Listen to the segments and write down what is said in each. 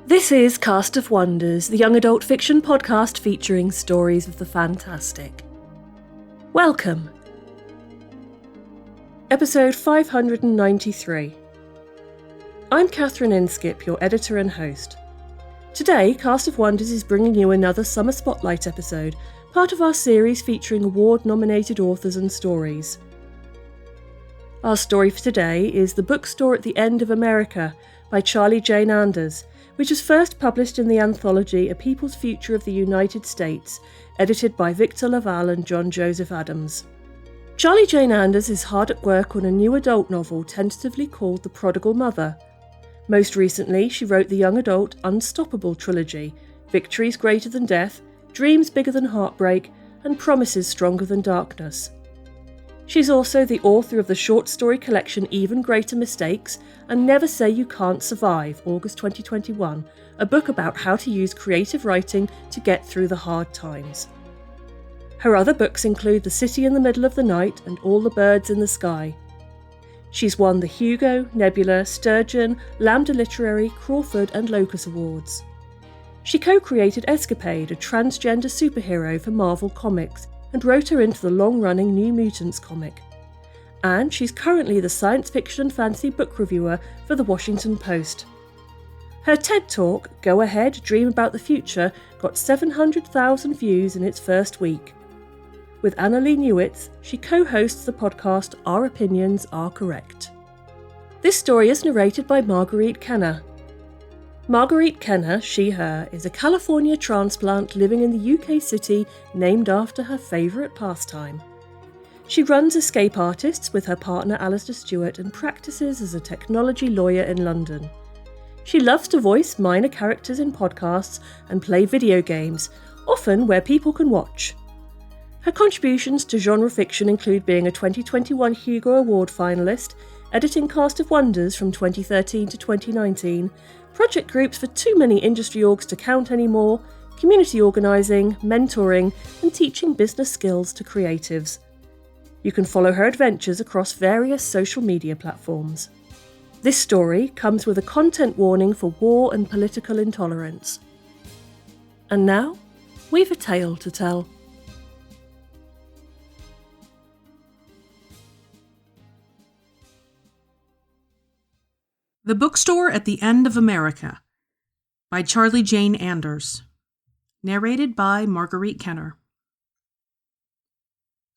This is Cast of Wonders, the young adult fiction podcast featuring stories of the fantastic. Welcome. Episode 593. I'm Catherine Inskip, your editor and host. Today, Cast of Wonders is bringing you another Summer Spotlight episode, part of our series featuring award-nominated authors and stories. Our story for today is The Bookstore at the End of America by Charlie Jane Anders, which was first published in the anthology A People's Future of the United States, edited by Victor Laval and John Joseph Adams. Charlie Jane Anders is hard at work on a new adult novel tentatively called The Prodigal Mother. Most recently, she wrote the young adult Unstoppable trilogy, Victories Greater Than Death, Dreams Bigger Than Heartbreak, and Promises Stronger Than Darkness. She's also the author of the short story collection Even Greater Mistakes and Never Say You Can't Survive, August 2021, a book about how to use creative writing to get through the hard times. Her other books include The City in the Middle of the Night and All the Birds in the Sky. She's won the Hugo, Nebula, Sturgeon, Lambda Literary, Crawford and Locus Awards. She co-created Escapade, a transgender superhero for Marvel Comics, and wrote her into the long-running New Mutants comic. And she's currently the science fiction and fantasy book reviewer for The Washington Post. Her TED Talk, Go Ahead, Dream About the Future, got 700,000 views in its first week. With Annalee Newitz, she co-hosts the podcast Our Opinions Are Correct. This story is narrated by Marguerite Kenner. Marguerite Kenner, she/her, is a California transplant living in the UK city named after her favourite pastime. She runs Escape Artists with her partner Alistair Stewart and practices as a technology lawyer in London. She loves to voice minor characters in podcasts and play video games, often where people can watch. Her contributions to genre fiction include being a 2021 Hugo Award finalist, editing Cast of Wonders from 2013 to 2019, project groups for too many industry orgs to count anymore, community organising, mentoring, and teaching business skills to creatives. You can follow her adventures across various social media platforms. This story comes with a content warning for war and political intolerance. And now, we've a tale to tell. The Bookstore at the End of America by Charlie Jane Anders. Narrated by Marguerite Kenner.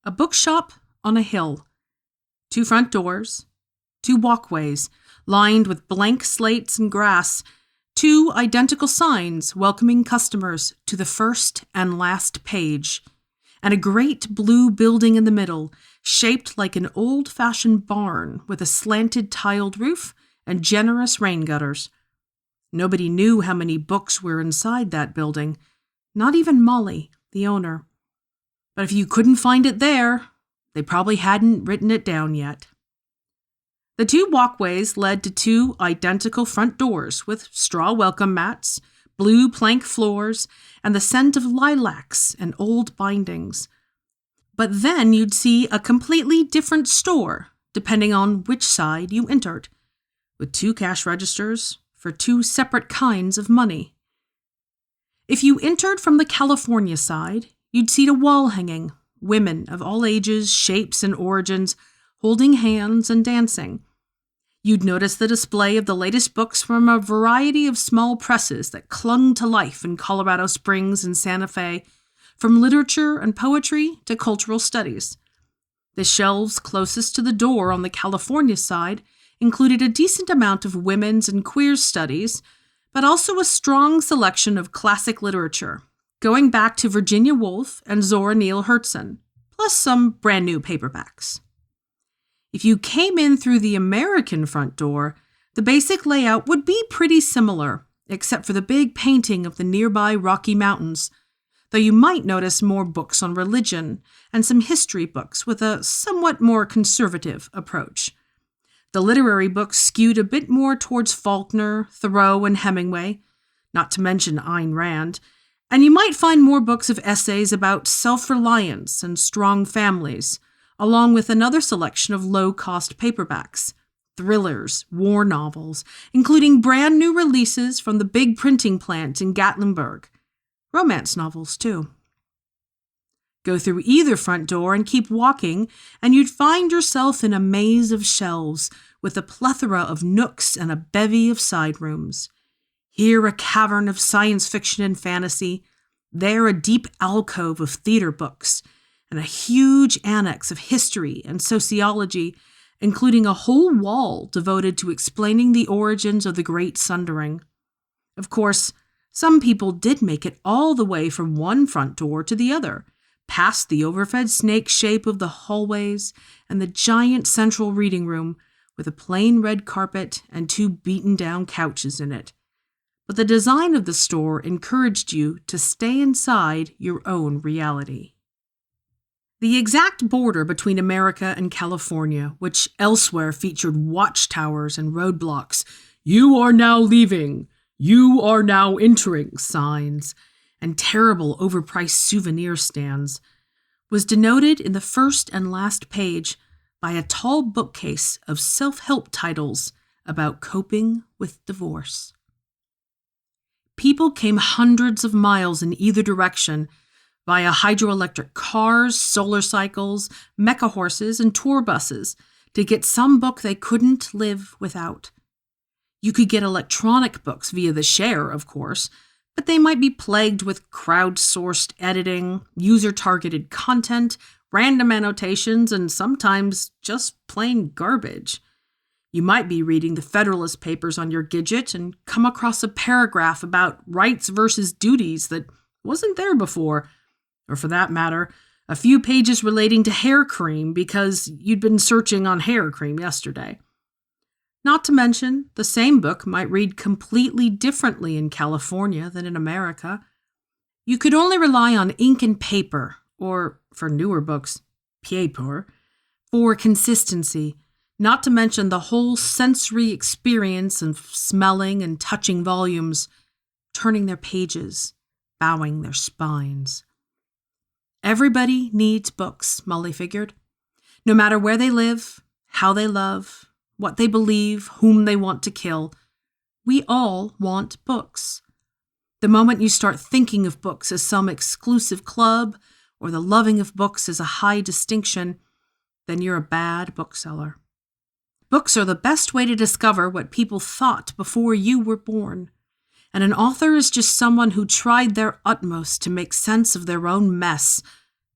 A bookshop on a hill. 2 front doors. 2 walkways lined with blank slates and grass. 2 identical signs welcoming customers to the first and last page. And a great blue building in the middle, shaped like an old-fashioned barn with a slanted tiled roof and generous rain gutters. Nobody knew how many books were inside that building, not even Molly, the owner. But if you couldn't find it there, they probably hadn't written it down yet. The 2 walkways led to 2 identical front doors with straw welcome mats, blue plank floors, and the scent of lilacs and old bindings. But then you'd see a completely different store, depending on which side you entered, with 2 cash registers for 2 separate kinds of money. If you entered from the California side, you'd see a wall hanging, women of all ages, shapes, and origins, holding hands and dancing. You'd notice the display of the latest books from a variety of small presses that clung to life in Colorado Springs and Santa Fe, from literature and poetry to cultural studies. The shelves closest to the door on the California side included a decent amount of women's and queer studies, but also a strong selection of classic literature, going back to Virginia Woolf and Zora Neale Hurston, plus some brand new paperbacks. If you came in through the American front door, the basic layout would be pretty similar, except for the big painting of the nearby Rocky Mountains, though you might notice more books on religion and some history books with a somewhat more conservative approach. The literary books skewed a bit more towards Faulkner, Thoreau, and Hemingway, not to mention Ayn Rand, and you might find more books of essays about self-reliance and strong families, along with another selection of low-cost paperbacks, thrillers, war novels, including brand new releases from the big printing plant in Gatlinburg. Romance novels, too. Go through either front door and keep walking, and you'd find yourself in a maze of shelves with a plethora of nooks and a bevy of side rooms. Here a cavern of science fiction and fantasy, there a deep alcove of theater books, and a huge annex of history and sociology, including a whole wall devoted to explaining the origins of the Great Sundering. Of course, some people did make it all the way from one front door to the other, past the overfed snake shape of the hallways and the giant central reading room with a plain red carpet and 2 beaten-down couches in it. But the design of the store encouraged you to stay inside your own reality. The exact border between America and California, which elsewhere featured watchtowers and roadblocks, "You are now leaving," "You are now entering" signs, and terrible overpriced souvenir stands, was denoted in the first and last page by a tall bookcase of self-help titles about coping with divorce. People came hundreds of miles in either direction via hydroelectric cars, solar cycles, mecha horses, and tour buses to get some book they couldn't live without. You could get electronic books via the share, of course, but they might be plagued with crowdsourced editing, user-targeted content, random annotations, and sometimes just plain garbage. You might be reading the Federalist Papers on your Gidget and come across a paragraph about rights versus duties that wasn't there before, or for that matter, a few pages relating to hair cream because you'd been searching on hair cream yesterday. Not to mention, the same book might read completely differently in California than in America. You could only rely on ink and paper, or, for newer books, paper, for consistency, not to mention the whole sensory experience of smelling and touching volumes, turning their pages, bowing their spines. Everybody needs books, Molly figured. No matter where they live, how they love, what they believe, whom they want to kill, we all want books. The moment you start thinking of books as some exclusive club, or the loving of books as a high distinction, then you're a bad bookseller. Books are the best way to discover what people thought before you were born. And an author is just someone who tried their utmost to make sense of their own mess,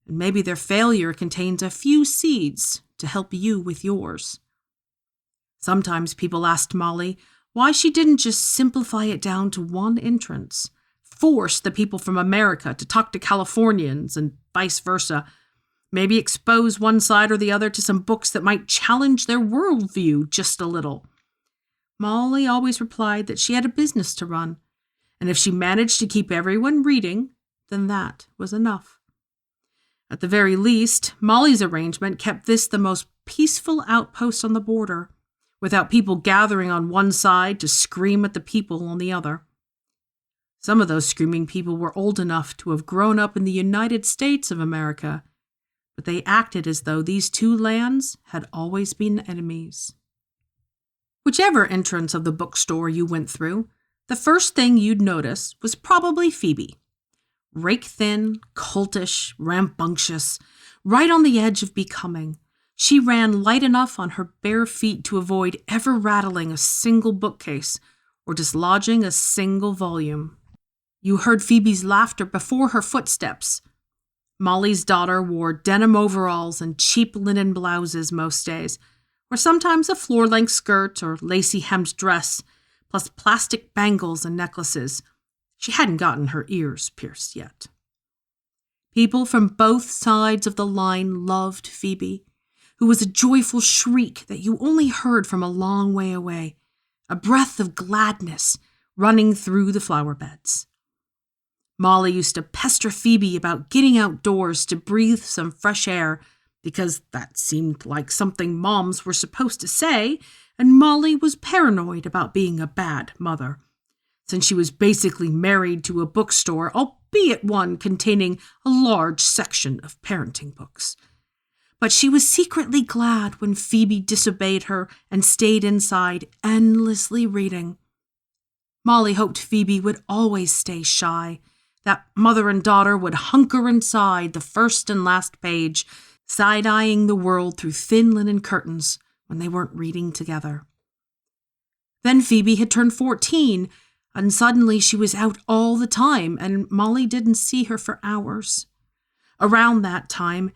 and maybe their failure contains a few seeds to help you with yours. Sometimes people asked Molly why she didn't just simplify it down to one entrance, force the people from America to talk to Californians and vice versa, maybe expose one side or the other to some books that might challenge their worldview just a little. Molly always replied that she had a business to run, and if she managed to keep everyone reading, then that was enough. At the very least, Molly's arrangement kept this the most peaceful outpost on the border, without people gathering on one side to scream at the people on the other. Some of those screaming people were old enough to have grown up in the United States of America, but they acted as though these two lands had always been enemies. Whichever entrance of the bookstore you went through, the first thing you'd notice was probably Phoebe. Rake-thin, cultish, rambunctious, right on the edge of becoming, she ran light enough on her bare feet to avoid ever rattling a single bookcase or dislodging a single volume. You heard Phoebe's laughter before her footsteps. Molly's daughter wore denim overalls and cheap linen blouses most days, or sometimes a floor-length skirt or lacy hemmed dress, plus plastic bangles and necklaces. She hadn't gotten her ears pierced yet. People from both sides of the line loved Phoebe, who was a joyful shriek that you only heard from a long way away, a breath of gladness running through the flower beds. Molly used to pester Phoebe about getting outdoors to breathe some fresh air, because that seemed like something moms were supposed to say, and Molly was paranoid about being a bad mother, since she was basically married to a bookstore, albeit one containing a large section of parenting books. But she was secretly glad when Phoebe disobeyed her and stayed inside, endlessly reading. Molly hoped Phoebe would always stay shy, that mother and daughter would hunker inside the first and last page, side-eyeing the world through thin linen curtains when they weren't reading together. Then Phoebe had turned 14, and suddenly she was out all the time, and Molly didn't see her for hours. Around that time,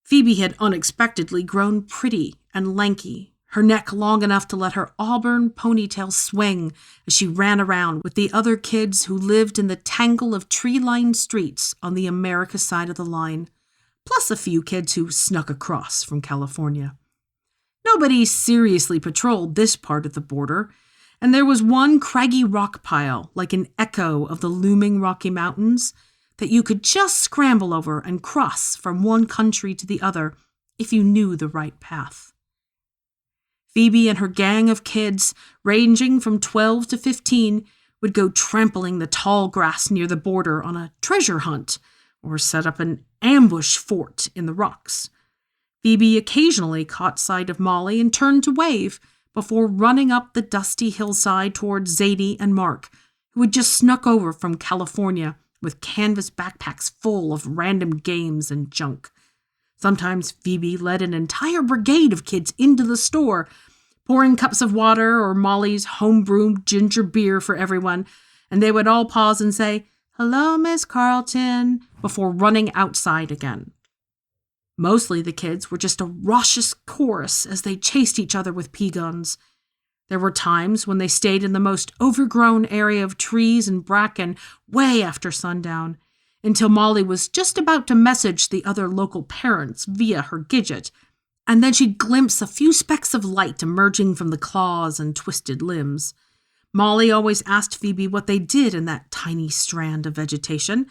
Phoebe had unexpectedly grown pretty and lanky, her neck long enough to let her auburn ponytail swing as she ran around with the other kids who lived in the tangle of tree-lined streets on the America side of the line, plus a few kids who snuck across from California. Nobody seriously patrolled this part of the border, and there was one craggy rock pile, like an echo of the looming Rocky Mountains, that you could just scramble over and cross from one country to the other if you knew the right path. Phoebe and her gang of kids, ranging from 12 to 15, would go trampling the tall grass near the border on a treasure hunt or set up an ambush fort in the rocks. Phoebe occasionally caught sight of Molly and turned to wave before running up the dusty hillside towards Zadie and Mark, who had just snuck over from California with canvas backpacks full of random games and junk. Sometimes Phoebe led an entire brigade of kids into the store, pouring cups of water or Molly's home-brewed ginger beer for everyone, and they would all pause and say, "Hello, Miss Carlton," before running outside again. Mostly the kids were just a raucous chorus as they chased each other with pea guns. There were times when they stayed in the most overgrown area of trees and bracken way after sundown, until Molly was just about to message the other local parents via her gadget, and then she'd glimpse a few specks of light emerging from the claws and twisted limbs. Molly always asked Phoebe what they did in that tiny strand of vegetation,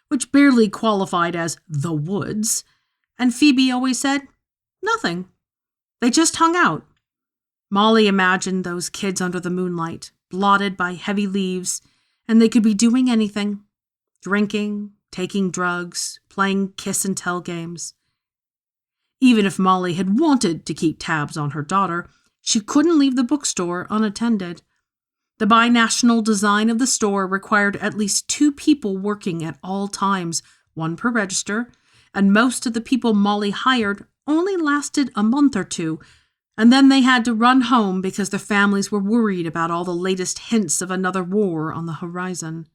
which barely qualified as the woods, and Phoebe always said, "Nothing. They just hung out." Molly imagined those kids under the moonlight, blotted by heavy leaves, and they could be doing anything, drinking, taking drugs, playing kiss-and-tell games. Even if Molly had wanted to keep tabs on her daughter, she couldn't leave the bookstore unattended. The binational design of the store required at least 2 people working at all times, 1 per register, and most of the people Molly hired only lasted a month or 2, and then they had to run home because their families were worried about all the latest hints of another war on the horizon.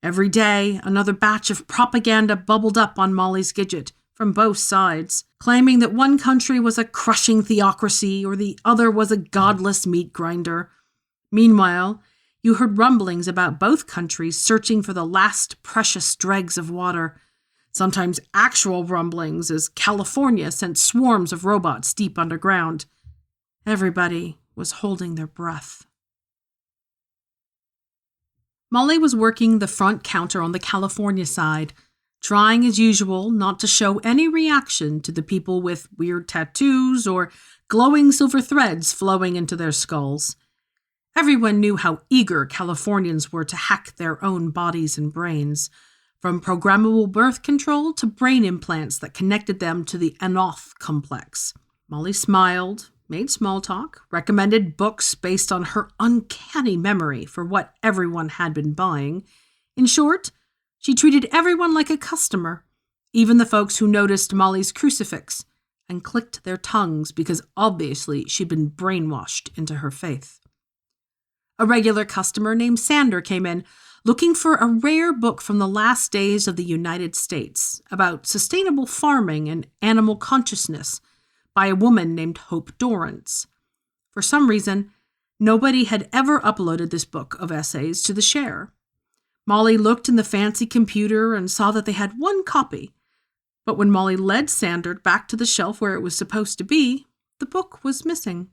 Every day, another batch of propaganda bubbled up on Molly's gadget from both sides, claiming that one country was a crushing theocracy or the other was a godless meat grinder. Meanwhile, you heard rumblings about both countries searching for the last precious dregs of water, sometimes actual rumblings as California sent swarms of robots deep underground. Everybody was holding their breath. Molly was working the front counter on the California side, trying as usual not to show any reaction to the people with weird tattoos or glowing silver threads flowing into their skulls. Everyone knew how eager Californians were to hack their own bodies and brains, from programmable birth control to brain implants that connected them to the Anoth complex. Molly smiled, made small talk, recommended books based on her uncanny memory for what everyone had been buying. In short, she treated everyone like a customer, even the folks who noticed Molly's crucifix and clicked their tongues because obviously she'd been brainwashed into her faith. A regular customer named Sander came in, looking for a rare book from the last days of the United States about sustainable farming and animal consciousness by a woman named Hope Dorrance. For some reason, nobody had ever uploaded this book of essays to the share. Molly looked in the fancy computer and saw that they had 1 copy, but when Molly led Sander back to the shelf where it was supposed to be, the book was missing.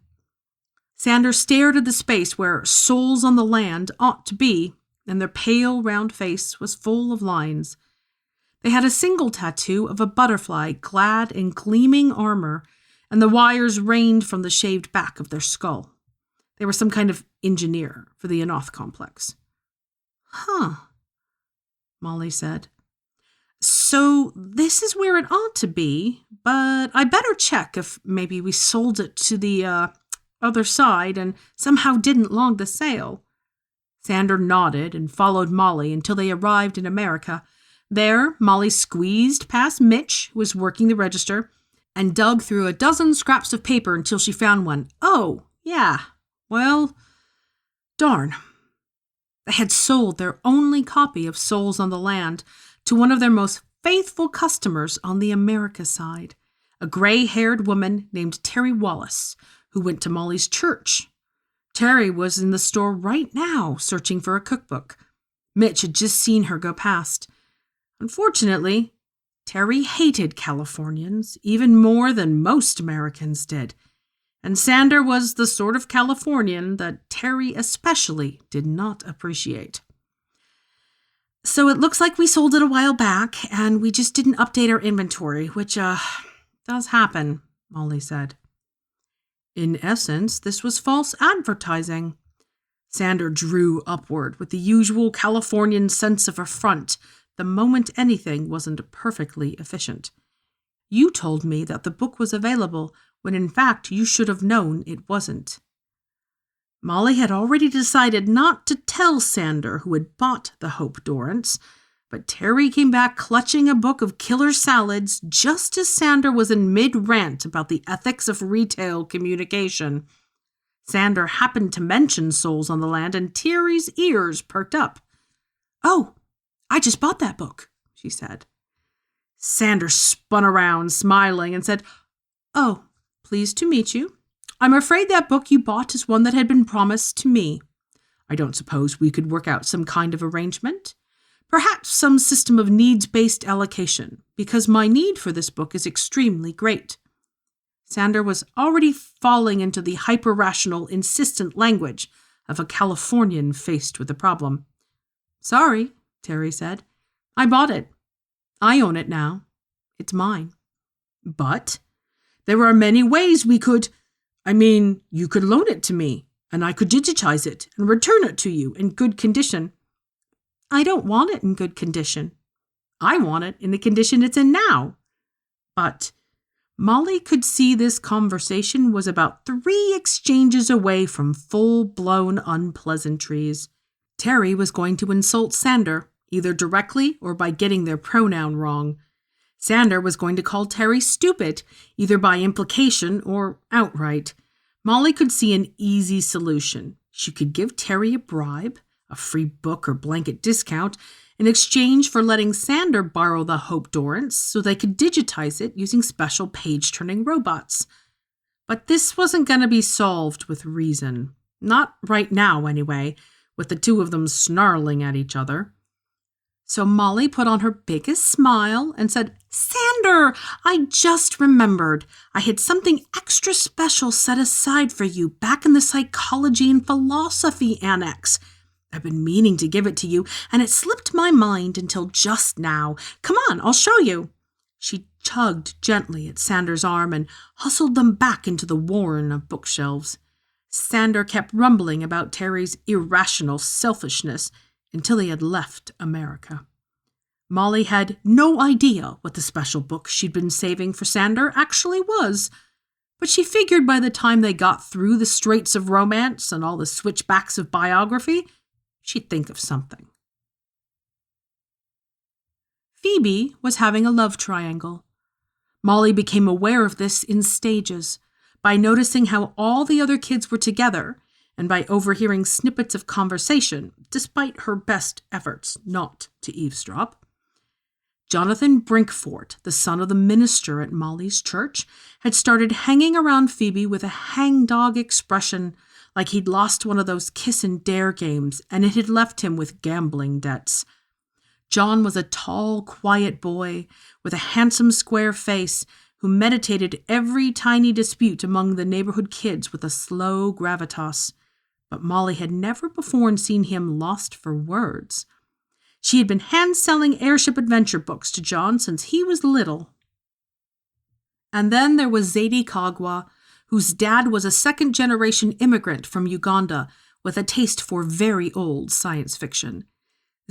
Sander stared at the space where Souls on the Land ought to be, and their pale, round face was full of lines. They had a single tattoo of a butterfly clad in gleaming armor, and the wires rained from the shaved back of their skull. They were some kind of engineer for the Anoth complex. "Huh," Molly said. "So So this is where it ought to be, but I better check if maybe we sold it to the other side and somehow didn't log the sale. Sander nodded and followed Molly until they arrived in America. There, Molly squeezed past Mitch, who was working the register, and dug through a dozen scraps of paper until she found one. Oh, yeah. Well, darn. They had sold their only copy of Souls on the Land to one of their most faithful customers on the America side, a gray-haired woman named Terry Wallace, who went to Molly's church. Terry was in the store right now, searching for a cookbook. Mitch had just seen her go past. Unfortunately, Terry hated Californians even more than most Americans did, and Sander was the sort of Californian that Terry especially did not appreciate. So it looks like we sold it a while back, and we just didn't update our inventory, which, does happen, Molly said. In essence, this was false advertising. Sander drew upward with the usual Californian sense of affront the moment anything wasn't perfectly efficient. You told me that the book was available when in fact you should have known it wasn't. Molly had already decided not to tell Sander who had bought the Hope Dorrance, but Terry came back clutching a book of killer salads just as Sander was in mid-rant about the ethics of retail communication. Sander happened to mention Souls on the Land, and Terry's ears perked up. "Oh, I just bought that book," she said. Sander spun around, smiling, and said, "Oh, pleased to meet you. I'm afraid that book you bought is one that had been promised to me. I don't suppose we could work out some kind of arrangement? Perhaps some system of needs-based allocation, because my need for this book is extremely great." Sander was already falling into the hyper-rational, insistent language of a Californian faced with a problem. "Sorry," Terry said. "I bought it. I own it now. It's mine." "But there are many ways we could... you could loan it to me, and I could digitize it and return it to you in good condition." "I don't want it in good condition. I want it in the condition it's in now." But Molly could see this conversation was about 3 exchanges away from full-blown unpleasantries. Terry was going to insult Sander, either directly or by getting their pronoun wrong. Sander was going to call Terry stupid, either by implication or outright. Molly could see an easy solution. She could give Terry a bribe, a free book or blanket discount, in exchange for letting Sander borrow the Hope Dorrance so they could digitize it using special page-turning robots. But this wasn't going to be solved with reason. Not right now, anyway, with the two of them snarling at each other. So Molly put on her biggest smile and said, "Sander, I just remembered. I had something extra special set aside for you back in the psychology and philosophy annex. I've been meaning to give it to you, and it slipped my mind until just now. Come on, I'll show you." She tugged gently at Sander's arm and hustled them back into the warren of bookshelves. Sander kept rumbling about Terry's irrational selfishness until he had left America. Molly had no idea what the special book she'd been saving for Sander actually was, but she figured by the time they got through the straits of romance and all the switchbacks of biography, she'd think of something. Phoebe was having a love triangle. Molly became aware of this in stages, by noticing how all the other kids were together and by overhearing snippets of conversation, despite her best efforts not to eavesdrop. Jonathan Brinkfort, the son of the minister at Molly's church, had started hanging around Phoebe with a hangdog expression, like he'd lost one of those kiss and dare games and it had left him with gambling debts. John was a tall, quiet boy with a handsome square face who meditated every tiny dispute among the neighborhood kids with a slow gravitas. But Molly had never before seen him lost for words. She had been hand-selling airship adventure books to John since he was little. And then there was Zadie Kagwa, whose dad was a second-generation immigrant from Uganda with a taste for very old science fiction.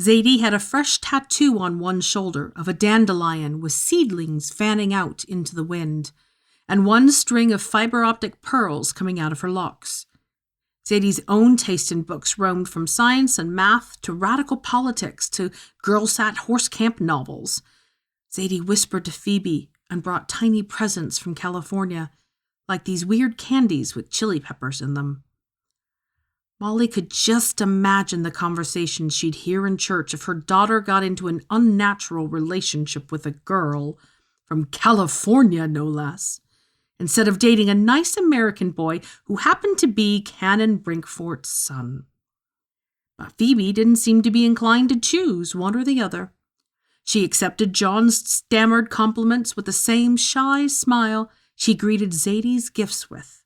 Zadie had a fresh tattoo on one shoulder of a dandelion with seedlings fanning out into the wind, and one string of fiber-optic pearls coming out of her locks. Zadie's own taste in books roamed from science and math to radical politics to girl-sat horse camp novels. Zadie whispered to Phoebe and brought tiny presents from California, like these weird candies with chili peppers in them. Molly could just imagine the conversations she'd hear in church if her daughter got into an unnatural relationship with a girl from California, no less, instead of dating a nice American boy who happened to be Canon Brinkfort's son. But Phoebe didn't seem to be inclined to choose one or the other. She accepted John's stammered compliments with the same shy smile she greeted Zadie's gifts with.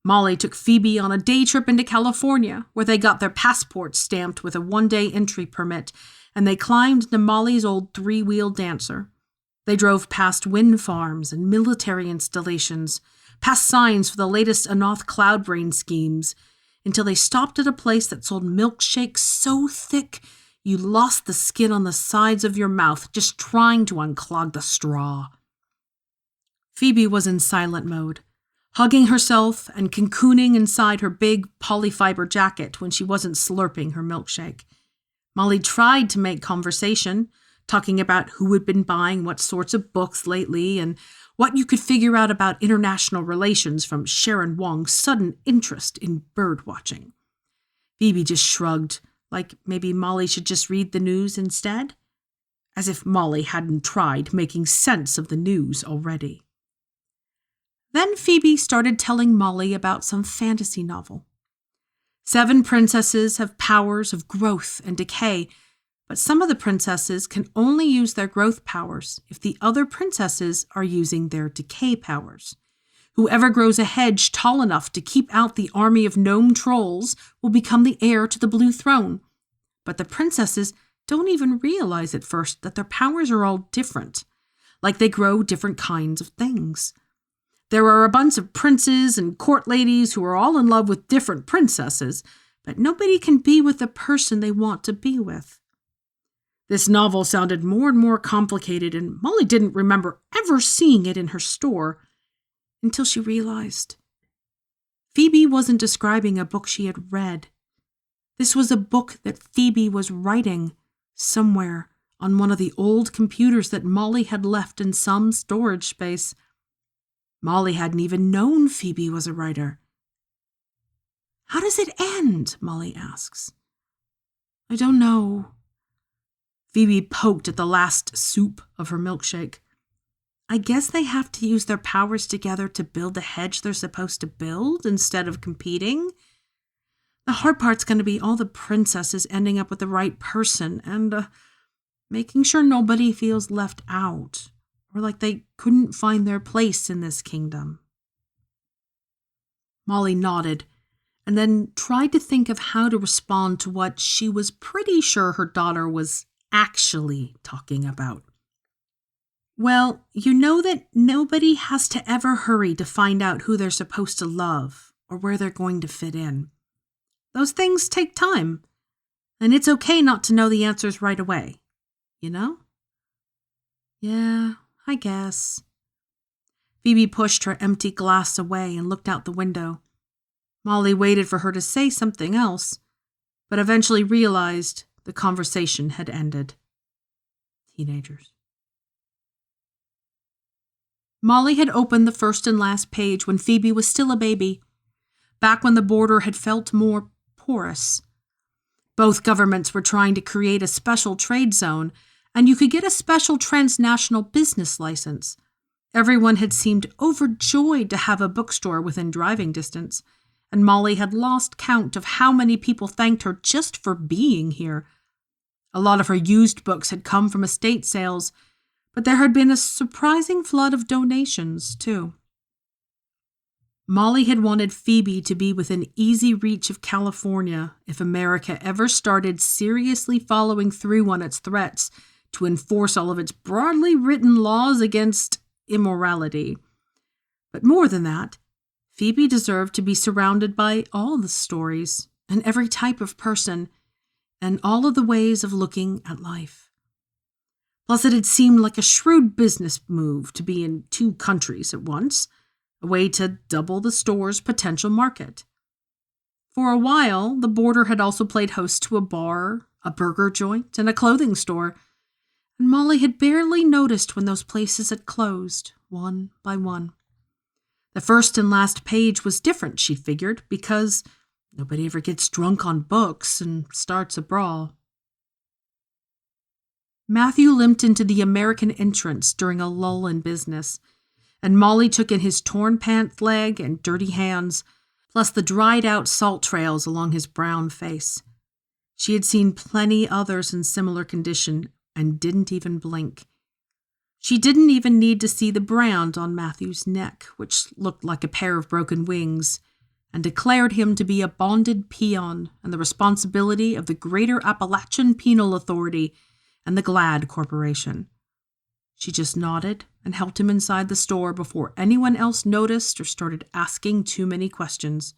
Molly took Phoebe on a day trip into California, where they got their passports stamped with a one-day entry permit, and they climbed into Molly's old three-wheel dancer. They drove past wind farms and military installations, past signs for the latest Anoth Cloudbrain schemes, until they stopped at a place that sold milkshakes so thick you lost the skin on the sides of your mouth just trying to unclog the straw. Phoebe was in silent mode, hugging herself and cocooning inside her big polyfiber jacket when she wasn't slurping her milkshake. Molly tried to make conversation, talking about who had been buying what sorts of books lately and what you could figure out about international relations from Sharon Wong's sudden interest in bird-watching. Phoebe just shrugged, like maybe Molly should just read the news instead, as if Molly hadn't tried making sense of the news already. Then Phoebe started telling Molly about some fantasy novel. 7 princesses have powers of growth and decay, but some of the princesses can only use their growth powers if the other princesses are using their decay powers. Whoever grows a hedge tall enough to keep out the army of gnome trolls will become the heir to the blue throne. But the princesses don't even realize at first that their powers are all different, like they grow different kinds of things. There are a bunch of princes and court ladies who are all in love with different princesses, but nobody can be with the person they want to be with. This novel sounded more and more complicated, and Molly didn't remember ever seeing it in her store until she realized Phoebe wasn't describing a book she had read. This was a book that Phoebe was writing somewhere on one of the old computers that Molly had left in some storage space. Molly hadn't even known Phoebe was a writer. "How does it end?" Molly asks. "I don't know." Phoebe poked at the last soup of her milkshake. "I guess they have to use their powers together to build the hedge they're supposed to build instead of competing. The hard part's going to be all the princesses ending up with the right person and making sure nobody feels left out or like they couldn't find their place in this kingdom." Molly nodded and then tried to think of how to respond to what she was pretty sure her daughter was actually talking about. "Well, you know that nobody has to ever hurry to find out who they're supposed to love or where they're going to fit in. Those things take time, and it's okay not to know the answers right away, you know?" "Yeah, I guess." Phoebe pushed her empty glass away and looked out the window. Molly waited for her to say something else, but eventually realized the conversation had ended. Teenagers. Molly had opened the first and last page when Phoebe was still a baby, back when the border had felt more porous. Both governments were trying to create a special trade zone, and you could get a special transnational business license. Everyone had seemed overjoyed to have a bookstore within driving distance, and Molly had lost count of how many people thanked her just for being here. A lot of her used books had come from estate sales, but there had been a surprising flood of donations, too. Molly had wanted Phoebe to be within easy reach of California if America ever started seriously following through on its threats to enforce all of its broadly written laws against immorality. But more than that, Phoebe deserved to be surrounded by all the stories and every type of person, and all of the ways of looking at life. Plus, it had seemed like a shrewd business move to be in 2 countries at once, a way to double the store's potential market. For a while, the border had also played host to a bar, a burger joint, and a clothing store, and Molly had barely noticed when those places had closed, one by one. The first and last page was different, she figured, because nobody ever gets drunk on books and starts a brawl. Matthew limped into the American entrance during a lull in business, and Molly took in his torn pant leg and dirty hands, plus the dried-out salt trails along his brown face. She had seen plenty others in similar condition and didn't even blink. She didn't even need to see the brand on Matthew's neck, which looked like a pair of broken wings, and declared him to be a bonded peon and the responsibility of the Greater Appalachian Penal Authority and the Glad Corporation. She just nodded and helped him inside the store before anyone else noticed or started asking too many questions.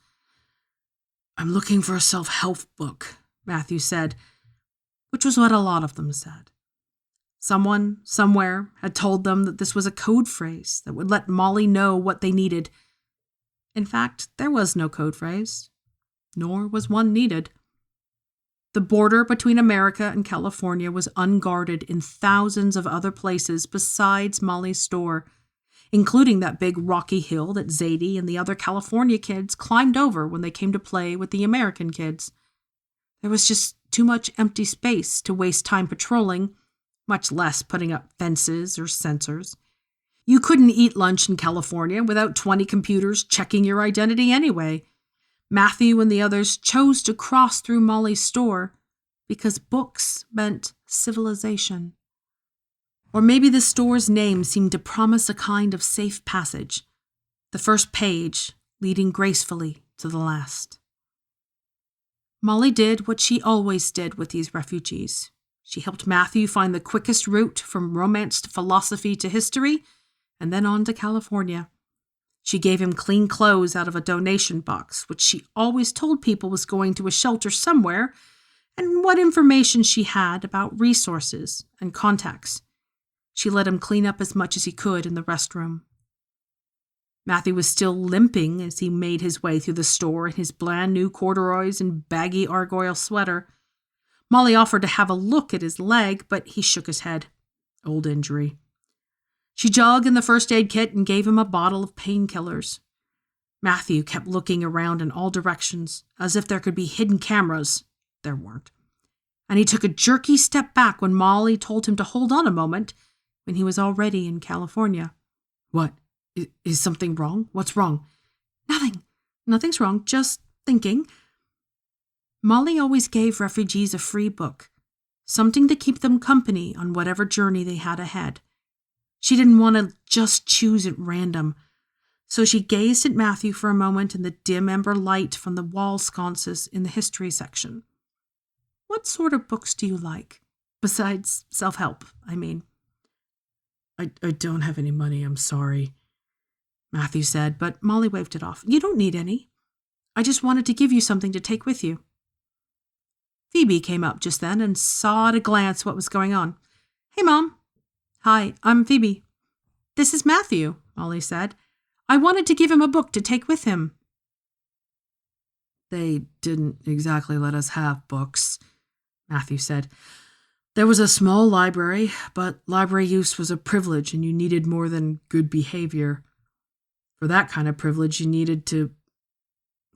"I'm looking for a self-help book," Matthew said, which was what a lot of them said. Someone, somewhere, had told them that this was a code phrase that would let Molly know what they needed. In fact, there was no code phrase, nor was one needed. The border between America and California was unguarded in thousands of other places besides Molly's store, including that big rocky hill that Zadie and the other California kids climbed over when they came to play with the American kids. There was just too much empty space to waste time patrolling, much less putting up fences or sensors. You couldn't eat lunch in California without 20 computers checking your identity anyway. Matthew and the others chose to cross through Molly's store because books meant civilization. Or maybe the store's name seemed to promise a kind of safe passage, the first page leading gracefully to the last. Molly did what she always did with these refugees. She helped Matthew find the quickest route from romance to philosophy to history, and then on to California. She gave him clean clothes out of a donation box, which she always told people was going to a shelter somewhere, and what information she had about resources and contacts. She let him clean up as much as he could in the restroom. Matthew was still limping as he made his way through the store in his brand new corduroys and baggy argyle sweater. Molly offered to have a look at his leg, but he shook his head. Old injury. She jogged in the first aid kit and gave him a bottle of painkillers. Matthew kept looking around in all directions, as if there could be hidden cameras. There weren't. And he took a jerky step back when Molly told him to hold on a moment, when he was already in California. "What? Is something wrong? What's wrong?" "Nothing. Nothing's wrong. Just thinking." Molly always gave refugees a free book, something to keep them company on whatever journey they had ahead. She didn't want to just choose at random, so she gazed at Matthew for a moment in the dim amber light from the wall sconces in the history section. "What sort of books do you like? Besides self-help, I mean." I don't have any money, I'm sorry," Matthew said, but Molly waved it off. "You don't need any. I just wanted to give you something to take with you." Phoebe came up just then and saw at a glance what was going on. "Hey, Mom." "Hi, I'm Phoebe." "This is Matthew," Molly said. "I wanted to give him a book to take with him." "They didn't exactly let us have books," Matthew said. "There was a small library, but library use was a privilege and you needed more than good behavior. For that kind of privilege, you needed to..."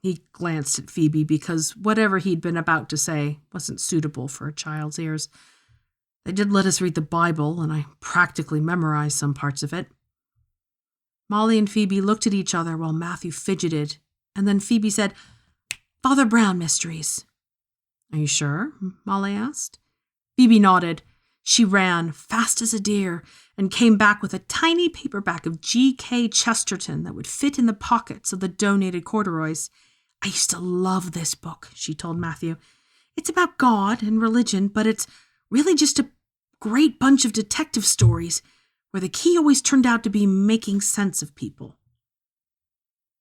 He glanced at Phoebe because whatever he'd been about to say wasn't suitable for a child's ears. "They did let us read the Bible, and I practically memorized some parts of it." Molly and Phoebe looked at each other while Matthew fidgeted, and then Phoebe said, "Father Brown Mysteries." "Are you sure?" Molly asked. Phoebe nodded. She ran, fast as a deer, and came back with a tiny paperback of G.K. Chesterton that would fit in the pockets of the donated corduroys. "I used to love this book," she told Matthew. "It's about God and religion, but it's really just a great bunch of detective stories where the key always turned out to be making sense of people."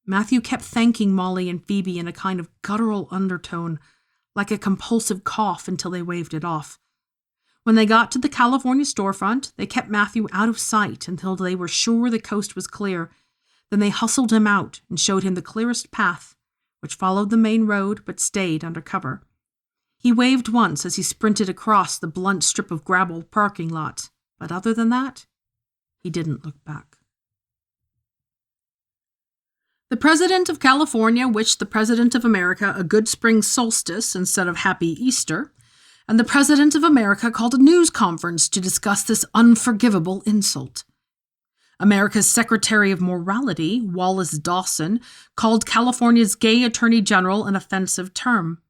Matthew kept thanking Molly and Phoebe in a kind of guttural undertone, like a compulsive cough until they waved it off. When they got to the California storefront, they kept Matthew out of sight until they were sure the coast was clear. Then they hustled him out and showed him the clearest path, which followed the main road but stayed under cover. He waved once as he sprinted across the blunt strip of gravel parking lot, but other than that, he didn't look back. The President of California wished the President of America a good spring solstice instead of Happy Easter, and the President of America called a news conference to discuss this unforgivable insult. America's Secretary of Morality, Wallace Dawson, called California's gay Attorney General an offensive term.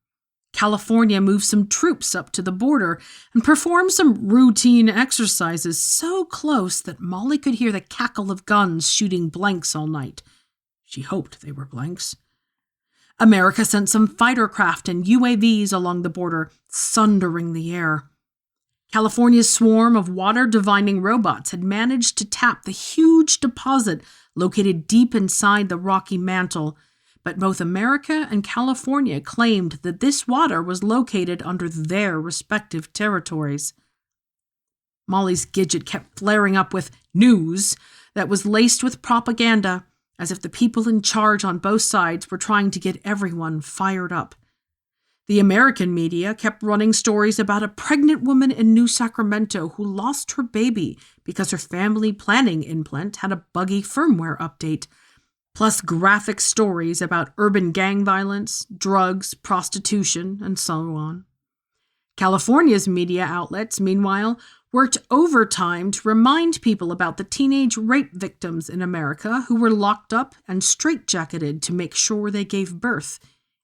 California moved some troops up to the border and performed some routine exercises so close that Molly could hear the cackle of guns shooting blanks all night. She hoped they were blanks. America sent some fighter craft and UAVs along the border, sundering the air. California's swarm of water-divining robots had managed to tap the huge deposit located deep inside the Rocky Mantle, but both America and California claimed that this water was located under their respective territories. Molly's Gidget kept flaring up with news that was laced with propaganda, as if the people in charge on both sides were trying to get everyone fired up. The American media kept running stories about a pregnant woman in New Sacramento who lost her baby because her family planning implant had a buggy firmware update, plus graphic stories about urban gang violence, drugs, prostitution, and so on. California's media outlets, meanwhile, worked overtime to remind people about the teenage rape victims in America who were locked up and straitjacketed to make sure they gave birth,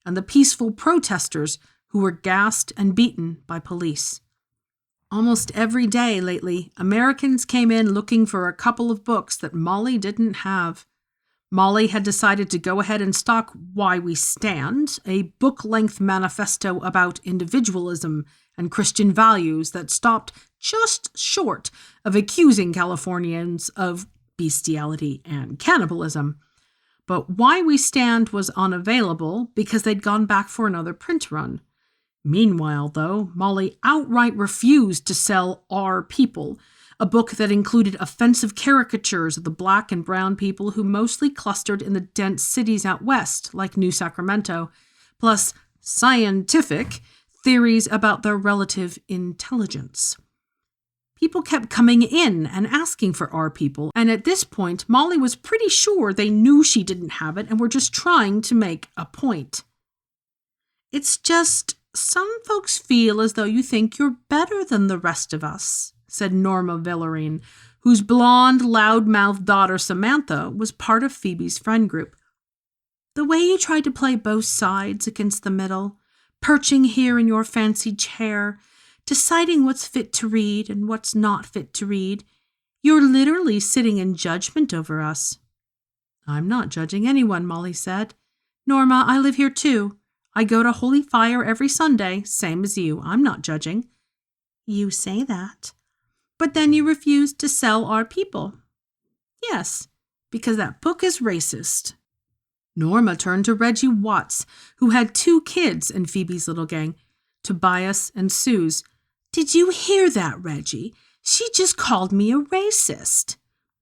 and the peaceful protesters who were gassed and beaten by police. Almost every day lately, Americans came in looking for a couple of books that Molly didn't have. Molly had decided to go ahead and stock Why We Stand, a book-length manifesto about individualism and Christian values that stopped just short of accusing Californians of bestiality and cannibalism. But Why We Stand was unavailable because they'd gone back for another print run. Meanwhile, though, Molly outright refused to sell Our People, a book that included offensive caricatures of the black and brown people who mostly clustered in the dense cities out west, like New Sacramento, plus scientific theories about their relative intelligence. People kept coming in and asking for Our People, and at this point, Molly was pretty sure they knew she didn't have it and were just trying to make a point. It's just, some folks feel as though you think you're better than the rest of us, said Norma Villarine, whose blonde, loud-mouthed daughter Samantha was part of Phoebe's friend group. The way you tried to play both sides against the middle, perching here in your fancy chair, deciding what's fit to read and what's not fit to read, you're literally sitting in judgment over us. I'm not judging anyone, Molly said. Norma, I live here too. I go to Holy Fire every Sunday, same as you. I'm not judging. You say that. But then you refuse to sell Our People. Yes, because that book is racist. Norma turned to Reggie Watts, who had 2 kids in Phoebe's little gang, Tobias and Suze. Did you hear that, Reggie? She just called me a racist.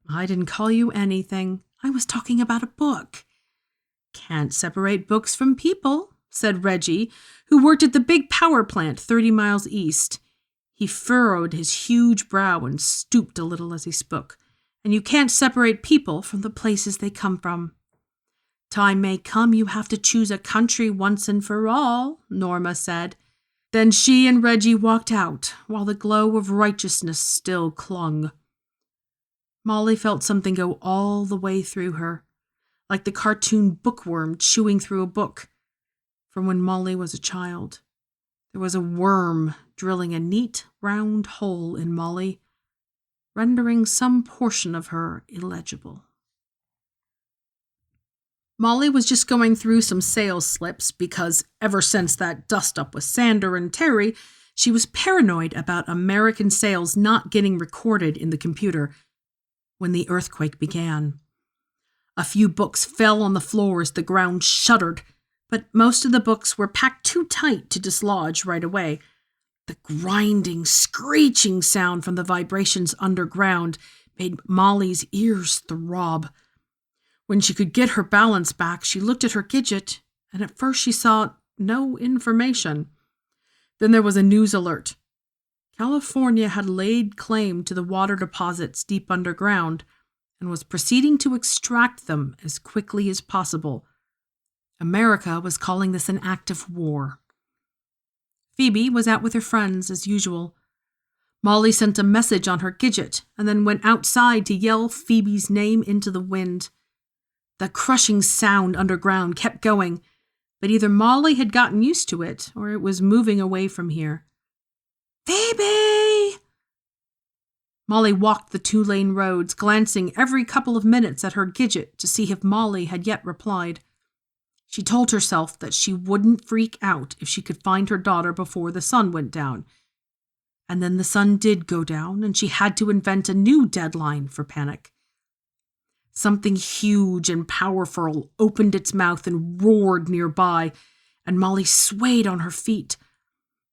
I didn't call you anything. I was talking about a book. Can't separate books from people, said Reggie, who worked at the big power plant 30 miles east. He furrowed his huge brow and stooped a little as he spoke. And you can't separate people from the places they come from. Time may come you have to choose a country once and for all, Norma said. Then she and Reggie walked out, while the glow of righteousness still clung. Molly felt something go all the way through her, like the cartoon bookworm chewing through a book. From when Molly was a child, there was a worm drilling a neat, round hole in Molly, rendering some portion of her illegible. Molly was just going through some sales slips because, ever since that dust-up with Sander and Terry, she was paranoid about American sales not getting recorded in the computer when the earthquake began. A few books fell on the floor as the ground shuddered, but most of the books were packed too tight to dislodge right away. The grinding, screeching sound from the vibrations underground made Molly's ears throb. When she could get her balance back, she looked at her Gidget, and at first she saw no information. Then there was a news alert. California had laid claim to the water deposits deep underground and was proceeding to extract them as quickly as possible. America was calling this an act of war. Phoebe was out with her friends as usual. Molly sent a message on her Gidget and then went outside to yell Phoebe's name into the wind. The crushing sound underground kept going, but either Molly had gotten used to it or it was moving away from here. Phoebe! Molly walked the 2-lane roads, glancing every couple of minutes at her Gidget to see if Molly had yet replied. She told herself that she wouldn't freak out if she could find her daughter before the sun went down. And then the sun did go down, and she had to invent a new deadline for panic. Something huge and powerful opened its mouth and roared nearby, and Molly swayed on her feet.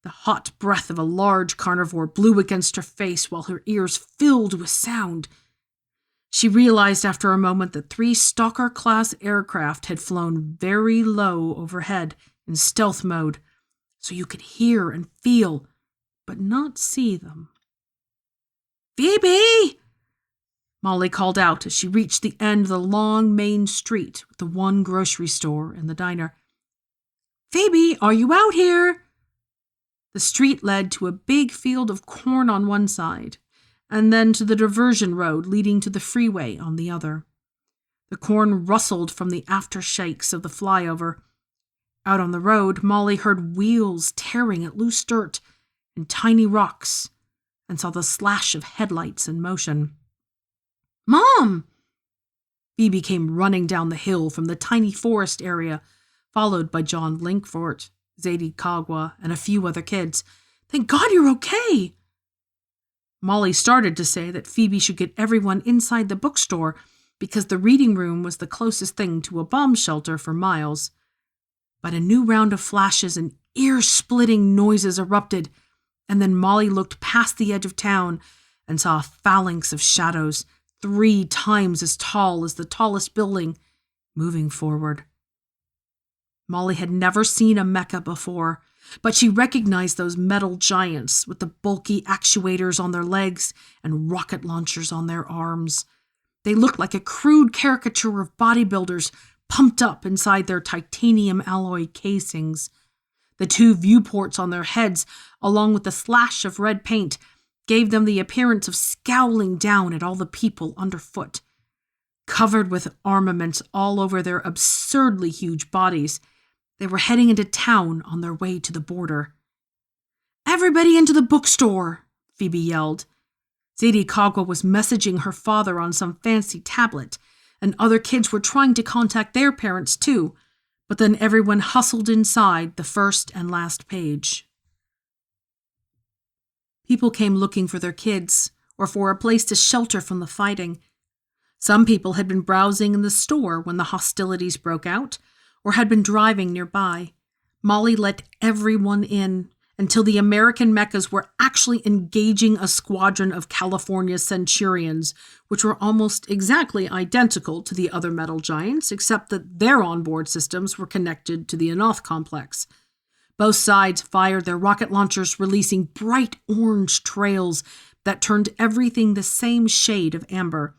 The hot breath of a large carnivore blew against her face while her ears filled with sound. She realized after a moment that 3 Stalker-class aircraft had flown very low overhead in stealth mode, so you could hear and feel, but not see them. Phoebe! Molly called out as she reached the end of the long main street with the one grocery store and the diner. Phoebe, are you out here? The street led to a big field of corn on one side, and then to the diversion road leading to the freeway on the other. The corn rustled from the aftershakes of the flyover. Out on the road, Molly heard wheels tearing at loose dirt and tiny rocks, and saw the slash of headlights in motion. Mom! Phoebe came running down the hill from the tiny forest area, followed by John Linkfort, Zadie Kagwa, and a few other kids. Thank God you're okay! Molly started to say that Phoebe should get everyone inside the bookstore because the reading room was the closest thing to a bomb shelter for miles. But a new round of flashes and ear-splitting noises erupted, and then Molly looked past the edge of town and saw a phalanx of shadows, 3 times as tall as the tallest building, moving forward. Molly had never seen a mecha before, but she recognized those metal giants with the bulky actuators on their legs and rocket launchers on their arms. They looked like a crude caricature of bodybuilders pumped up inside their titanium alloy casings. The 2 viewports on their heads, along with the slash of red paint, gave them the appearance of scowling down at all the people underfoot. Covered with armaments all over their absurdly huge bodies, they were heading into town on their way to the border. Everybody into the bookstore, Phoebe yelled. Zadie Kagwa was messaging her father on some fancy tablet, and other kids were trying to contact their parents too, but then everyone hustled inside the first and last page. People came looking for their kids, or for a place to shelter from the fighting. Some people had been browsing in the store when the hostilities broke out, or had been driving nearby. Molly let everyone in until the American mechas were actually engaging a squadron of California Centurions, which were almost exactly identical to the other metal giants, except that their onboard systems were connected to the Anoth complex. Both sides fired their rocket launchers, releasing bright orange trails that turned everything the same shade of amber.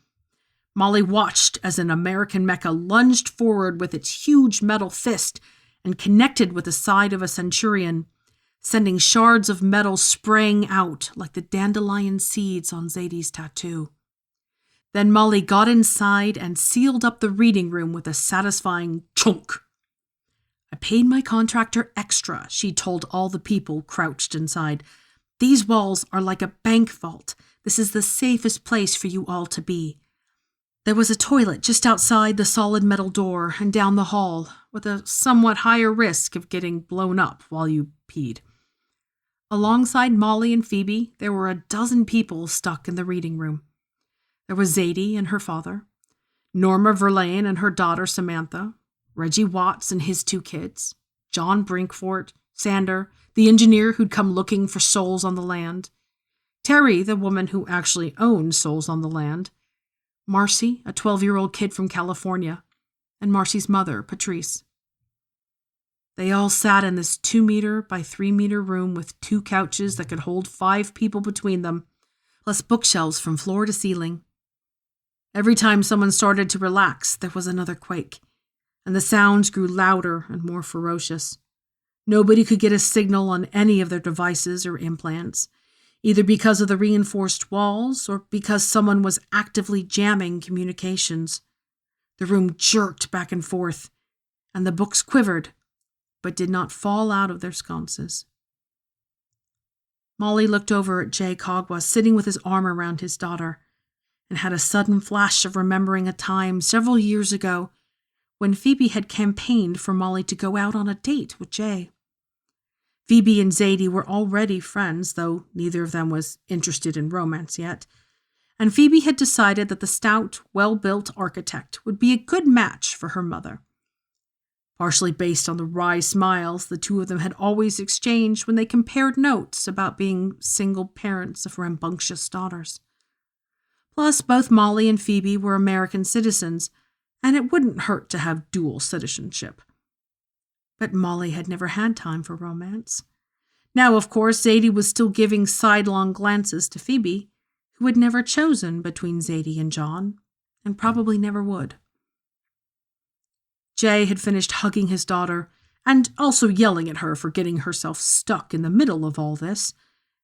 Molly watched as an American mecha lunged forward with its huge metal fist and connected with the side of a Centurion, sending shards of metal spraying out like the dandelion seeds on Zadie's tattoo. Then Molly got inside and sealed up the reading room with a satisfying chunk. I paid my contractor extra, she told all the people crouched inside. These walls are like a bank vault. This is the safest place for you all to be. There was a toilet just outside the solid metal door and down the hall, with a somewhat higher risk of getting blown up while you peed. Alongside Molly and Phoebe, there were a dozen people stuck in the reading room. There was Zadie and her father, Norma Verlaine and her daughter Samantha, Reggie Watts and his 2 kids, John Brinkfort, Sander, the engineer who'd come looking for souls on the land, Terry, the woman who actually owned souls on the land, Marcy, a 12-year-old kid from California, and Marcy's mother, Patrice. They all sat in this 2-meter by 3-meter room with 2 couches that could hold 5 people between them, plus bookshelves from floor to ceiling. Every time someone started to relax, there was another quake, and the sounds grew louder and more ferocious. Nobody could get a signal on any of their devices or implants, either because of the reinforced walls or because someone was actively jamming communications. The room jerked back and forth, and the books quivered, but did not fall out of their sconces. Molly looked over at Jay Cogwa sitting with his arm around his daughter, and had a sudden flash of remembering a time several years ago when Phoebe had campaigned for Molly to go out on a date with Jay. Phoebe and Zadie were already friends, though neither of them was interested in romance yet, and Phoebe had decided that the stout, well-built architect would be a good match for her mother. Partially based on the wry smiles the 2 of them had always exchanged when they compared notes about being single parents of rambunctious daughters. Plus, both Molly and Phoebe were American citizens, and it wouldn't hurt to have dual citizenship. But Molly had never had time for romance. Now, of course, Zadie was still giving sidelong glances to Phoebe, who had never chosen between Zadie and John, and probably never would. Jay had finished hugging his daughter, and also yelling at her for getting herself stuck in the middle of all this,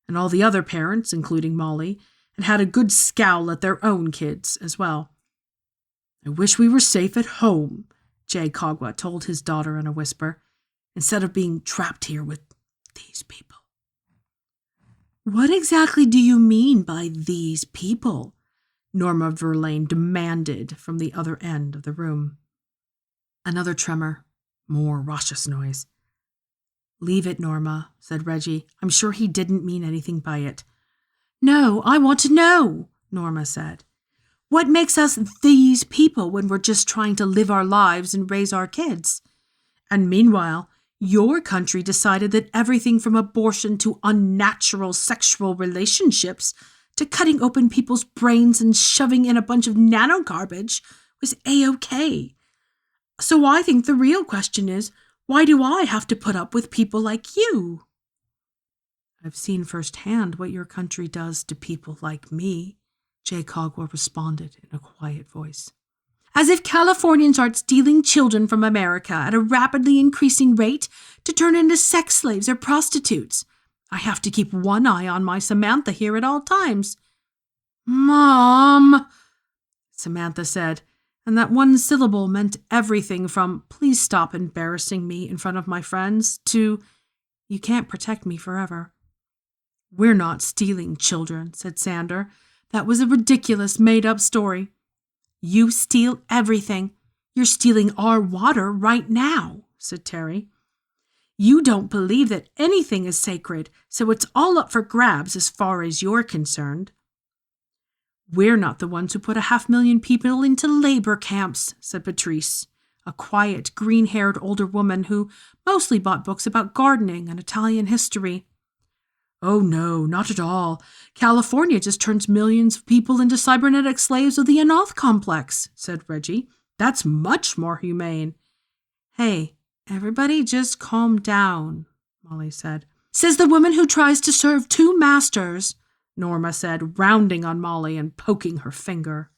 and all the other parents, including Molly, had a good scowl at their own kids as well. "I wish we were safe at home," Jay Cogwa told his daughter in a whisper, "instead of being trapped here with these people." "What exactly do you mean by these people?" Norma Verlaine demanded from the other end of the room. Another tremor, more raucous noise. "Leave it, Norma," said Reggie. "I'm sure he didn't mean anything by it." "No, I want to know," Norma said. "What makes us these people when we're just trying to live our lives and raise our kids? And meanwhile, your country decided that everything from abortion to unnatural sexual relationships to cutting open people's brains and shoving in a bunch of nanogarbage was A-OK. So I think the real question is, why do I have to put up with people like you?" "I've seen firsthand what your country does to people like me," Jay Cogwa responded in a quiet voice. "As if Californians aren't stealing children from America at a rapidly increasing rate to turn into sex slaves or prostitutes. I have to keep one eye on my Samantha here at all times." "Mom," Samantha said, and that one syllable meant everything from "please stop embarrassing me in front of my friends" to "you can't protect me forever." "We're not stealing children," said Sander. "That was a ridiculous, made-up story." "You steal everything. You're stealing our water right now," said Terry. "You don't believe that anything is sacred, so it's all up for grabs as far as you're concerned." "We're not the ones who put 500,000 people into labor camps," said Patrice, a quiet, green-haired older woman who mostly bought books about gardening and Italian history. "Oh no, not at all. California just turns millions of people into cybernetic slaves of the Anoth complex," said Reggie. "That's much more humane." "Hey, everybody just calm down," Molly said. "Says the woman who tries to serve 2 masters," Norma said, rounding on Molly and poking her finger.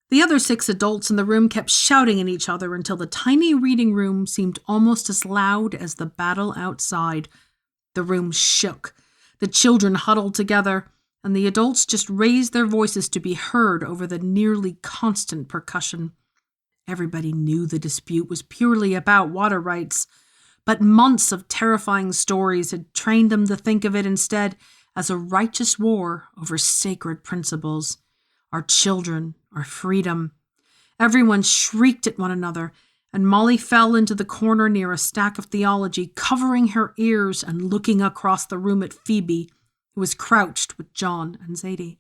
The other 6 adults in the room kept shouting at each other until the tiny reading room seemed almost as loud as the battle outside. The room shook. The children huddled together, and the adults just raised their voices to be heard over the nearly constant percussion. Everybody knew the dispute was purely about water rights, but months of terrifying stories had trained them to think of it instead as a righteous war over sacred principles. Our children, our freedom. Everyone shrieked at one another, and Molly fell into the corner near a stack of theology, covering her ears and looking across the room at Phoebe, who was crouched with John and Zadie.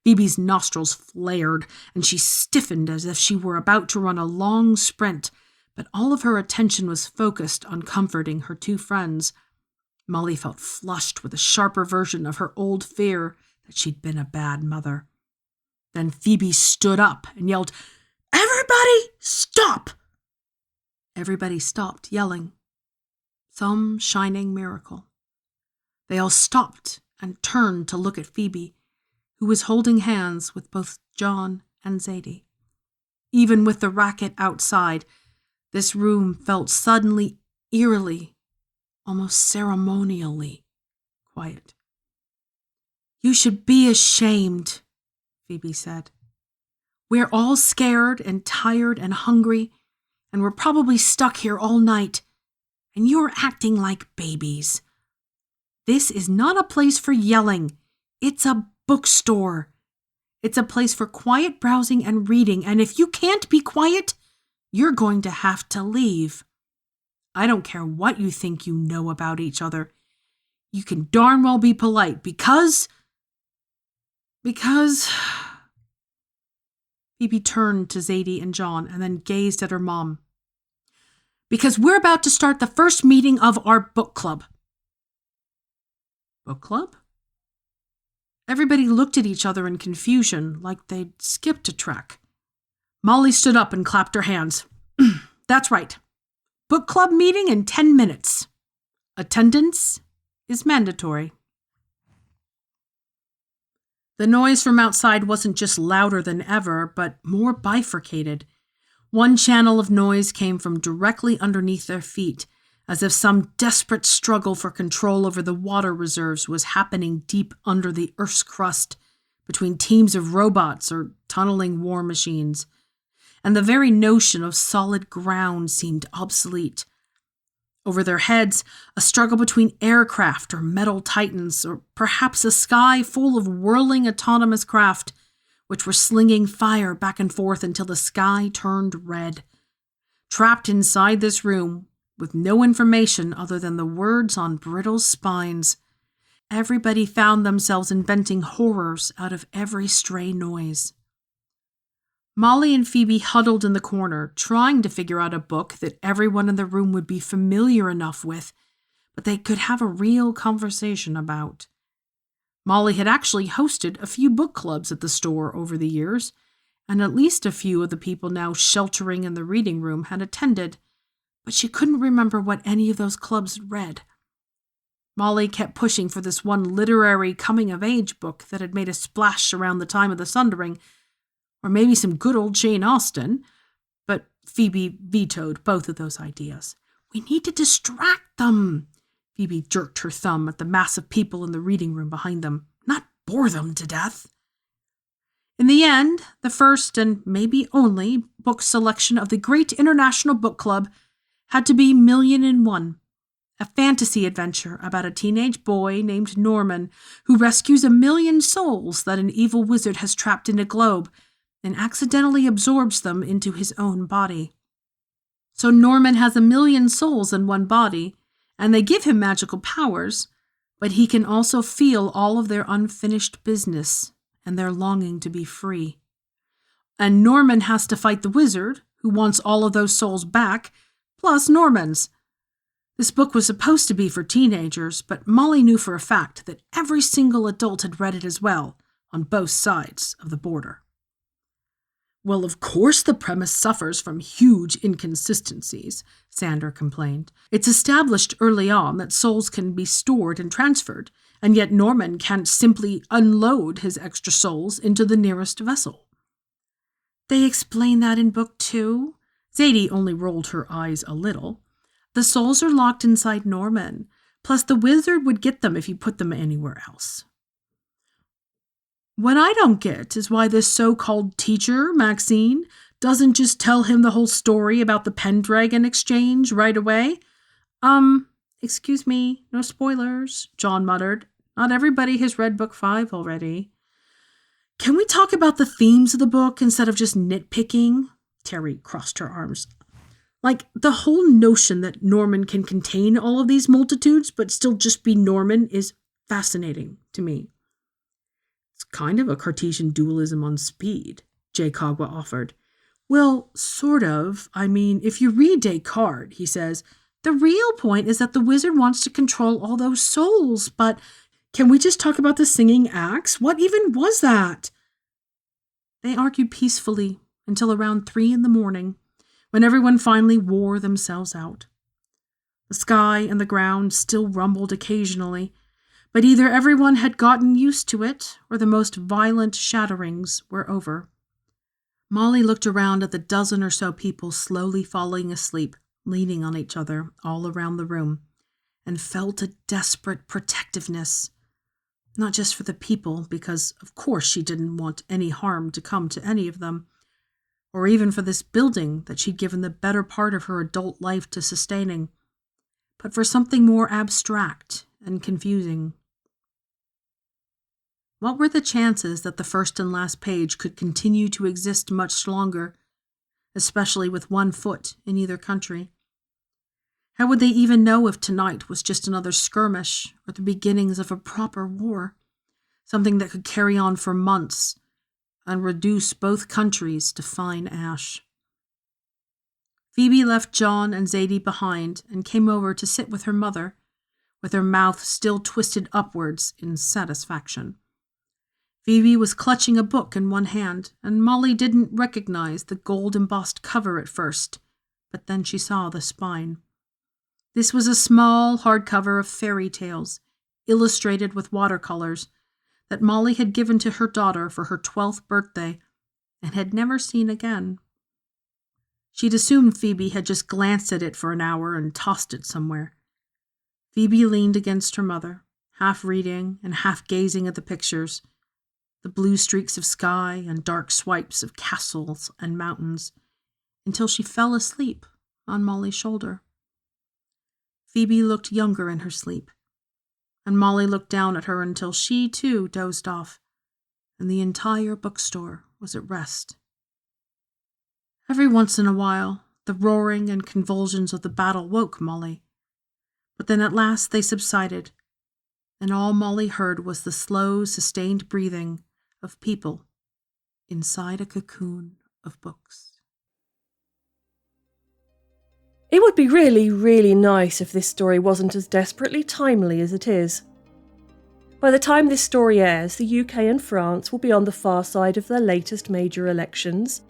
Phoebe's nostrils flared, and she stiffened as if she were about to run a long sprint, but all of her attention was focused on comforting her two friends. Molly felt flushed with a sharper version of her old fear that she'd been a bad mother. Then Phoebe stood up and yelled, "Everybody, stop!" Everybody stopped yelling. Some shining miracle. They all stopped and turned to look at Phoebe, who was holding hands with both John and Zadie. Even with the racket outside, this room felt suddenly, eerily, almost ceremonially quiet. "You should be ashamed," Phoebe said. "We're all scared and tired and hungry, and we're probably stuck here all night, and you're acting like babies. This is not a place for yelling. It's a bookstore. It's a place for quiet browsing and reading, and if you can't be quiet, you're going to have to leave. I don't care what you think you know about each other. You can darn well be polite because... Phoebe turned to Zadie and John and then gazed at her mom. "Because we're about to start the first meeting of our book club." Book club? Everybody looked at each other in confusion, like they'd skipped a track. Molly stood up and clapped her hands. "That's right. Book club meeting in 10 minutes. Attendance is mandatory." The noise from outside wasn't just louder than ever, but more bifurcated. One channel of noise came from directly underneath their feet, as if some desperate struggle for control over the water reserves was happening deep under the Earth's crust, between teams of robots or tunneling war machines. And the very notion of solid ground seemed obsolete. Over their heads, a struggle between aircraft or metal titans, or perhaps a sky full of whirling autonomous craft, which were slinging fire back and forth until the sky turned red. Trapped inside this room, with no information other than the words on brittle spines, everybody found themselves inventing horrors out of every stray noise. Molly and Phoebe huddled in the corner, trying to figure out a book that everyone in the room would be familiar enough with, but they could have a real conversation about. Molly had actually hosted a few book clubs at the store over the years, and at least a few of the people now sheltering in the reading room had attended, but she couldn't remember what any of those clubs read. Molly kept pushing for this one literary coming-of-age book that had made a splash around the time of the Sundering, or maybe some good old Jane Austen, but Phoebe vetoed both of those ideas. "We need to distract them." Phoebe jerked her thumb at the mass of people in the reading room behind them, "not bore them to death." In the end, the first and maybe only book selection of the Great International Book Club had to be *1,000,001, a fantasy adventure about a teenage boy named Norman who rescues 1,000,000 souls that an evil wizard has trapped in a globe and accidentally absorbs them into his own body. So Norman has 1,000,000 souls in one body, and they give him magical powers, but he can also feel all of their unfinished business and their longing to be free. And Norman has to fight the wizard, who wants all of those souls back, plus Norman's. This book was supposed to be for teenagers, but Molly knew for a fact that every single adult had read it as well, on both sides of the border. "Well, of course the premise suffers from huge inconsistencies," Sander complained. "It's established early on that souls can be stored and transferred, and yet Norman can't simply unload his extra souls into the nearest vessel." "They explain that in book 2? Zadie only rolled her eyes a little. "The souls are locked inside Norman, plus the wizard would get them if he put them anywhere else." "What I don't get is why this so-called teacher, Maxine, doesn't just tell him the whole story about the Pendragon exchange right away." Excuse me, no spoilers," John muttered. "Not everybody has read book 5 already." "Can we talk about the themes of the book instead of just nitpicking?" Terry crossed her arms. "Like, the whole notion that Norman can contain all of these multitudes but still just be Norman is fascinating to me." "It's kind of a Cartesian dualism on speed," Jay Cogwa offered. Well, sort of. I mean, if you read Descartes, he says, the real point is that the wizard wants to control all those souls, but can we just talk about the singing axe? What even was that? They argued peacefully until around 3 a.m, when everyone finally wore themselves out. The sky and the ground still rumbled occasionally, but either everyone had gotten used to it or the most violent shatterings were over. Molly looked around at the dozen or so people slowly falling asleep, leaning on each other all around the room, and felt a desperate protectiveness. Not just for the people, because of course she didn't want any harm to come to any of them, or even for this building that she'd given the better part of her adult life to sustaining, but for something more abstract and confusing. What were the chances that the first and last page could continue to exist much longer, especially with one foot in either country? How would they even know if tonight was just another skirmish or the beginnings of a proper war, something that could carry on for months and reduce both countries to fine ash? Phoebe left John and Zadie behind and came over to sit with her mother, with her mouth still twisted upwards in satisfaction. Phoebe was clutching a book in one hand, and Molly didn't recognize the gold-embossed cover at first, but then she saw the spine. This was a small hardcover of fairy tales, illustrated with watercolors, that Molly had given to her daughter for her 12th birthday and had never seen again. She'd assumed Phoebe had just glanced at it for an hour and tossed it somewhere. Phoebe leaned against her mother, half reading and half gazing at the pictures, the blue streaks of sky and dark swipes of castles and mountains, until she fell asleep on Molly's shoulder. Phoebe looked younger in her sleep, and Molly looked down at her until she, too, dozed off, and the entire bookstore was at rest. Every once in a while, the roaring and convulsions of the battle woke Molly, but then at last they subsided, and all Molly heard was the slow, sustained breathing of people inside a cocoon of books. It would be really, really nice if this story wasn't as desperately timely as it is. By the time this story airs, the UK and France will be on the far side of their latest major elections,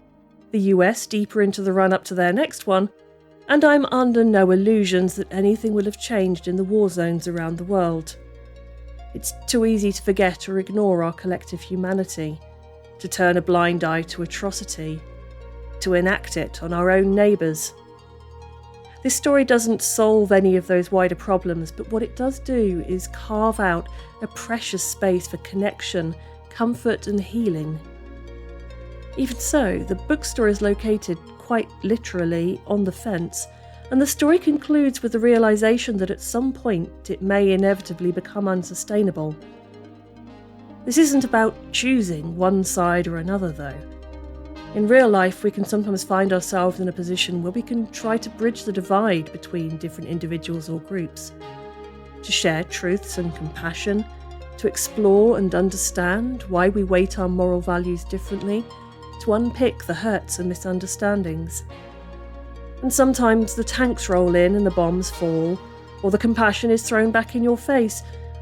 the US deeper into the run-up to their next one, and I'm under no illusions that anything will have changed in the war zones around the world. It's too easy to forget or ignore our collective humanity, to turn a blind eye to atrocity, to enact it on our own neighbours. This story doesn't solve any of those wider problems, but what it does do is carve out a precious space for connection, comfort and healing. Even so, the bookstore is located quite literally on the fence, and the story concludes with the realisation that at some point it may inevitably become unsustainable. This isn't about choosing one side or another, though. In real life, we can sometimes find ourselves in a position where we can try to bridge the divide between different individuals or groups, to share truths and compassion, to explore and understand why we weight our moral values differently, to unpick the hurts and misunderstandings. And sometimes the tanks roll in and the bombs fall, or the compassion is thrown back in your face,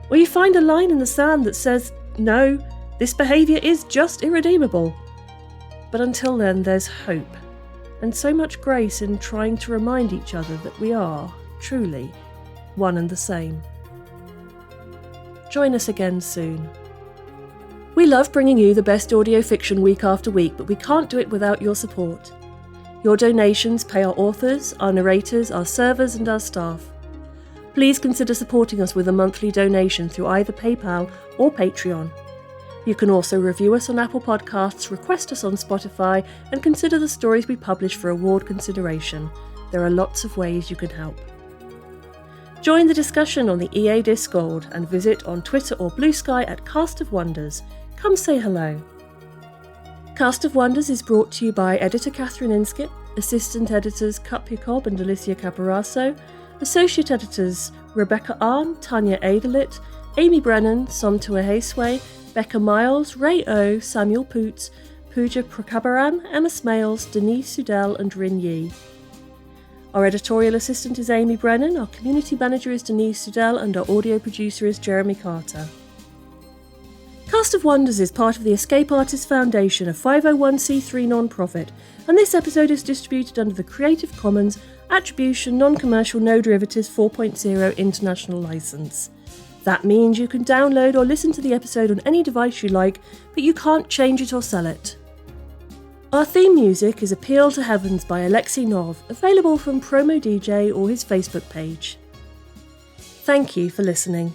or you find a line in the sand that says, no, this behaviour is just irredeemable. But until then, there's hope, and so much grace in trying to remind each other that we are, truly, one and the same. Join us again soon. We love bringing you the best audio fiction week after week, but we can't do it without your support. Your donations pay our authors, our narrators, our servers and our staff. Please consider supporting us with a monthly donation through either PayPal or Patreon. You can also review us on Apple Podcasts, request us on Spotify, and consider the stories we publish for award consideration. There are lots of ways you can help. Join the discussion on the EA Discord and visit on Twitter or Blue Sky at Cast of Wonders. Come say hello. Cast of Wonders is brought to you by editor Catherine Inskip, assistant editors Cup Jacob and Alicia Caparaso, associate editors Rebecca Arn, Tanya Adelit, Amy Brennan, Somtua Haseway, Becca Miles, Ray O, Samuel Poots, Pooja Prakabaran, Emma Smales, Denise Sudell and Rin Yi. Our editorial assistant is Amy Brennan, our community manager is Denise Sudell and our audio producer is Jeremy Carter. Cast of Wonders is part of the Escape Artists Foundation, a 501c3 non-profit, and this episode is distributed under the Creative Commons Attribution Non-Commercial No Derivatives 4.0 International License. That means you can download or listen to the episode on any device you like, but you can't change it or sell it. Our theme music is Appeal to Heavens by Alexei Nov, available from Promo DJ or his Facebook page. Thank you for listening.